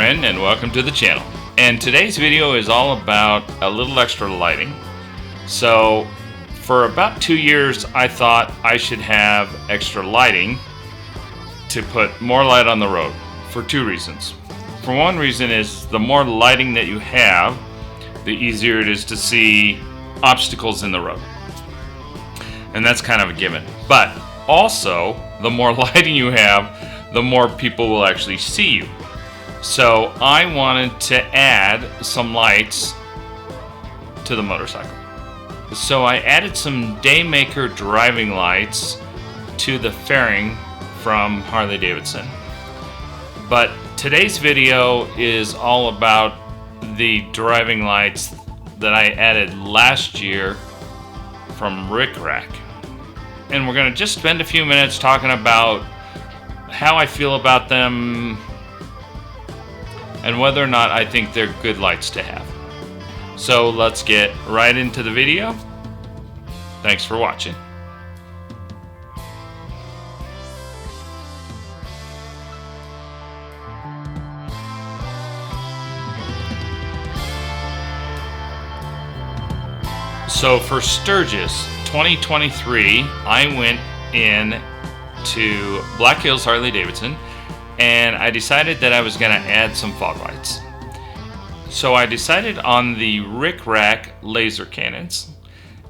friend, and welcome to the channel. And today's video is all about a little extra lighting. So for about 2 years I thought I should have extra lighting to put more light on the road for two reasons. For one reason is the more lighting that you have, the easier it is to see obstacles in the road. And that's kind of a given. But also, the more lighting you have, the more people will actually see you. So I wanted to add some lights to the motorcycle. So I added some Daymaker driving lights to the fairing from Harley Davidson. But today's video is all about the driving lights that I added last year from RickRak. And we're going to just spend a few minutes talking about how I feel about them and whether or not I think they're good lights to have. So let's get right into the video. Thanks for watching. So for Sturgis 2023, I went in to Black Hills Harley Davidson and I decided that I was going to add some fog lights. So I decided on the RickRak laser cannons,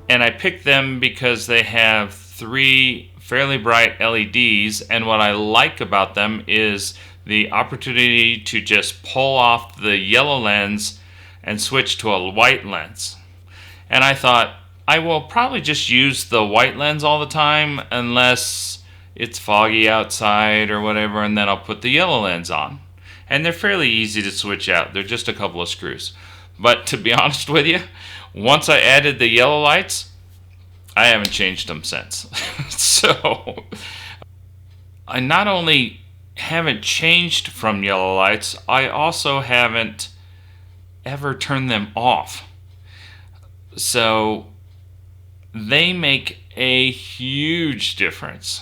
and I picked them because they have 3 fairly bright LEDs, and what I like about them is the opportunity to just pull off the yellow lens and switch to a white lens. And I thought, I will probably just use the white lens all the time unless it's foggy outside or whatever, and then I'll put the yellow lens on. And they're fairly easy to switch out. They're just a couple of screws. But to be honest with you, once I added the yellow lights, I haven't changed them since. So I not only haven't changed from yellow lights, I also haven't ever turned them off. So they make a huge difference.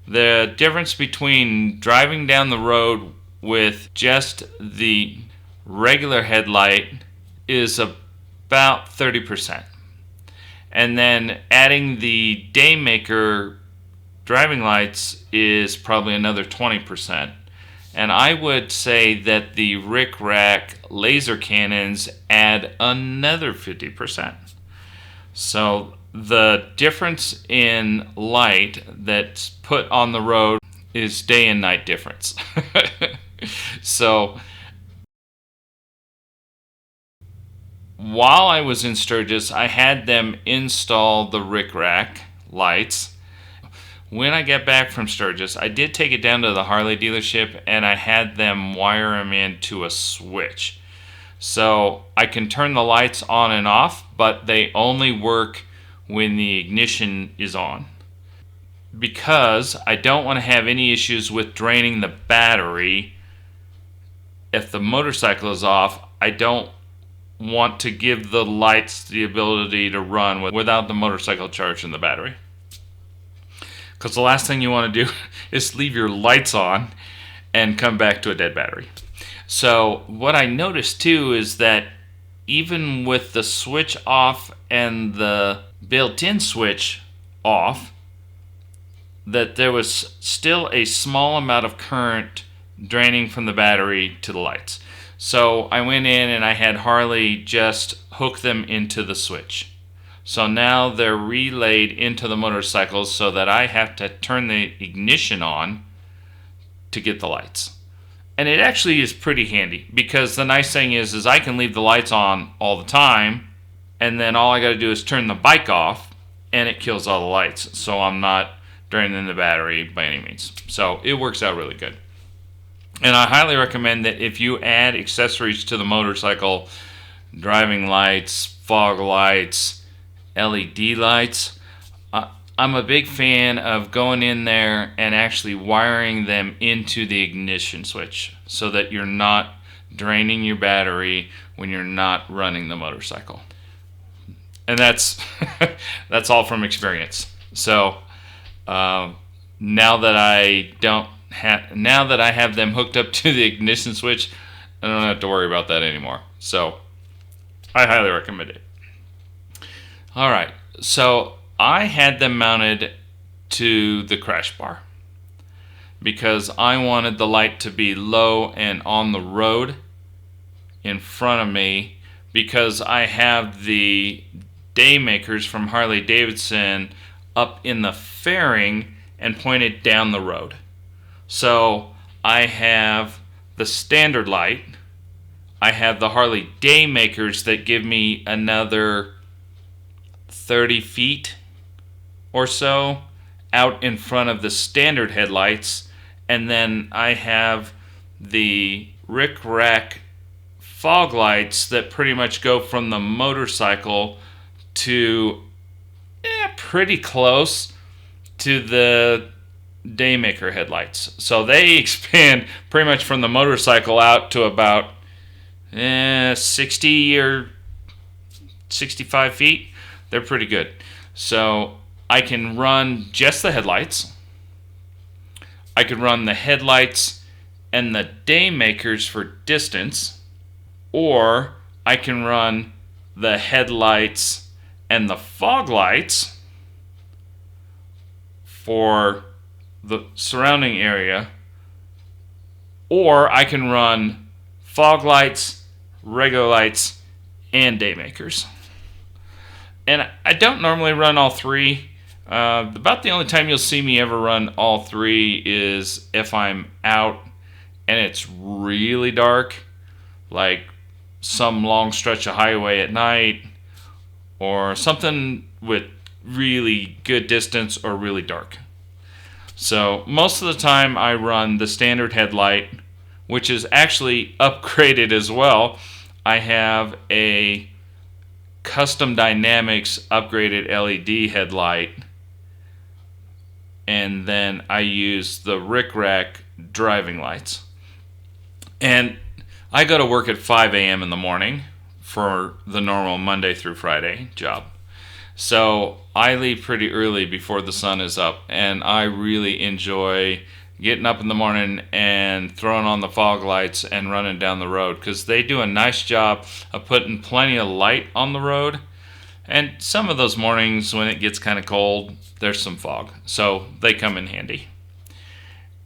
The difference between driving down the road with just the regular headlight is about 30%. And then adding the Daymaker driving lights is probably another 20%. And I would say that the RickRak laser cannons add another 50%. So the difference in light that's put on the road is day and night difference. So while I was in Sturgis, I had them install the RickRak lights. When I get back from Sturgis, I did take it down to the Harley dealership and I had them wire them into a switch. So I can turn the lights on and off, but they only work when the ignition is on. Because I don't want to have any issues with draining the battery if the motorcycle is off. I don't want to give the lights the ability to run without the motorcycle charging the battery. Because the last thing you want to do is leave your lights on and come back to a dead battery. So what I noticed too is that even with the switch off and the built-in switch off, that there was still a small amount of current draining from the battery to the lights. So I went in and I had Harley just hook them into the switch. So now they're relayed into the motorcycle so that I have to turn the ignition on to get the lights. And it actually is pretty handy because the nice thing is I can leave the lights on all the time and then all I got to do is turn the bike off and it kills all the lights. So I'm not draining the battery by any means. So it works out really good. And I highly recommend that if you add accessories to the motorcycle, driving lights, fog lights, LED lights, I'm a big fan of going in there and actually wiring them into the ignition switch so that you're not draining your battery when you're not running the motorcycle. And that's that's all from experience. So now that I have them hooked up to the ignition switch, I don't have to worry about that anymore. So I highly recommend it. All right, so I had them mounted to the crash bar because I wanted the light to be low and on the road in front of me, because I have the daymakers from Harley Davidson up in the fairing and pointed down the road. So I have the standard light, I have the Harley daymakers that give me another 30 feet or so out in front of the standard headlights, and then I have the RickRak Fog Lights that pretty much go from the motorcycle to pretty close to the daymaker headlights. So they expand pretty much from the motorcycle out to about 60 or 65 feet. They're pretty good. So I can run just the headlights. I could run the headlights and the daymakers for distance, or I can run the headlights and the fog lights for the surrounding area, or I can run fog lights, regular lights, and daymakers. And I don't normally run all three. About the only time you'll see me ever run all three is if I'm out and it's really dark, like some long stretch of highway at night, or something with really good distance or really dark. So most of the time I run the standard headlight, which is actually upgraded as well. I have a Custom Dynamics upgraded LED headlight, and then I use the RickRak driving lights. And I go to work at 5 a.m. in the morning for the normal Monday through Friday job. So I leave pretty early before the sun is up, and I really enjoy getting up in the morning and throwing on the fog lights and running down the road, because they do a nice job of putting plenty of light on the road. And some of those mornings when it gets kind of cold, there's some fog, so they come in handy.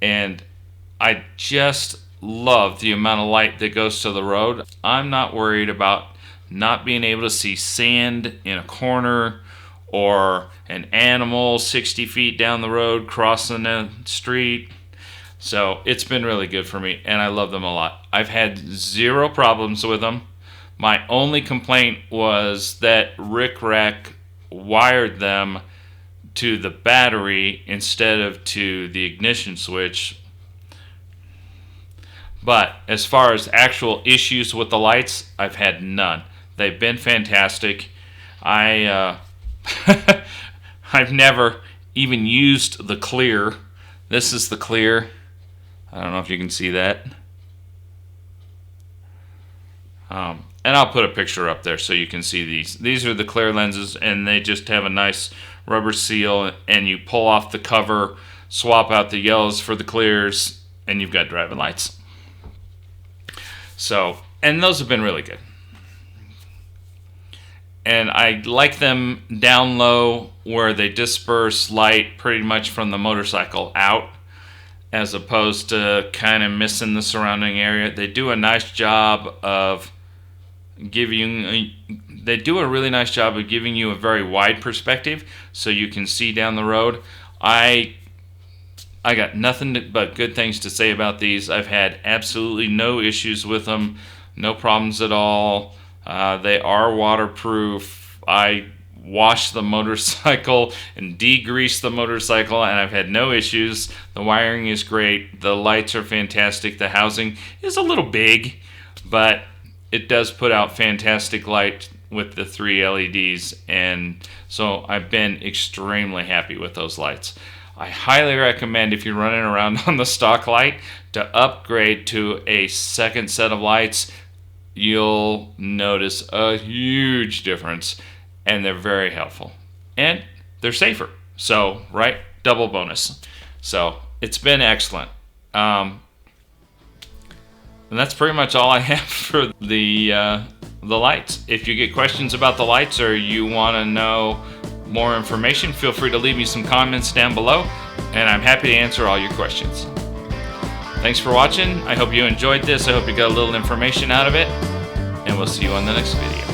And I just love the amount of light that goes to the road. I'm not worried about not being able to see sand in a corner or an animal 60 feet down the road crossing the street. So it's been really good for me, and I love them a lot. I've had zero problems with them. My only complaint was that RickRak wired them to the battery instead of to the ignition switch. But as far as actual issues with the lights, I've had none. They've been fantastic. I've never even used the clear. This is the clear. I don't know if you can see that. And I'll put a picture up there so you can see these. These are the clear lenses, and they just have a nice rubber seal, and you pull off the cover, swap out the yellows for the clears, and you've got driving lights. So, and those have been really good. And I like them down low where they disperse light pretty much from the motorcycle out, as opposed to kind of missing the surrounding area. They do a nice job of giving you a very wide perspective so you can see down the road. I got nothing but good things to say about these. I've had absolutely no issues with them, no problems at all. They are waterproof. I wash the motorcycle and degrease the motorcycle, and I've had no issues. The wiring is great. The lights are fantastic. The housing is a little big, but it does put out fantastic light with the 3 LEDs, and so I've been extremely happy with those lights. I highly recommend, if you're running around on the stock light, to upgrade to a second set of lights. You'll notice a huge difference, and they're very helpful. And they're safer. So, right? Double bonus. So, it's been excellent. And that's pretty much all I have for the lights. If you get questions about the lights or you want to know more information, feel free to leave me some comments down below, and I'm happy to answer all your questions. Thanks for watching. I hope you enjoyed this. I hope you got a little information out of it, and we'll see you on the next video.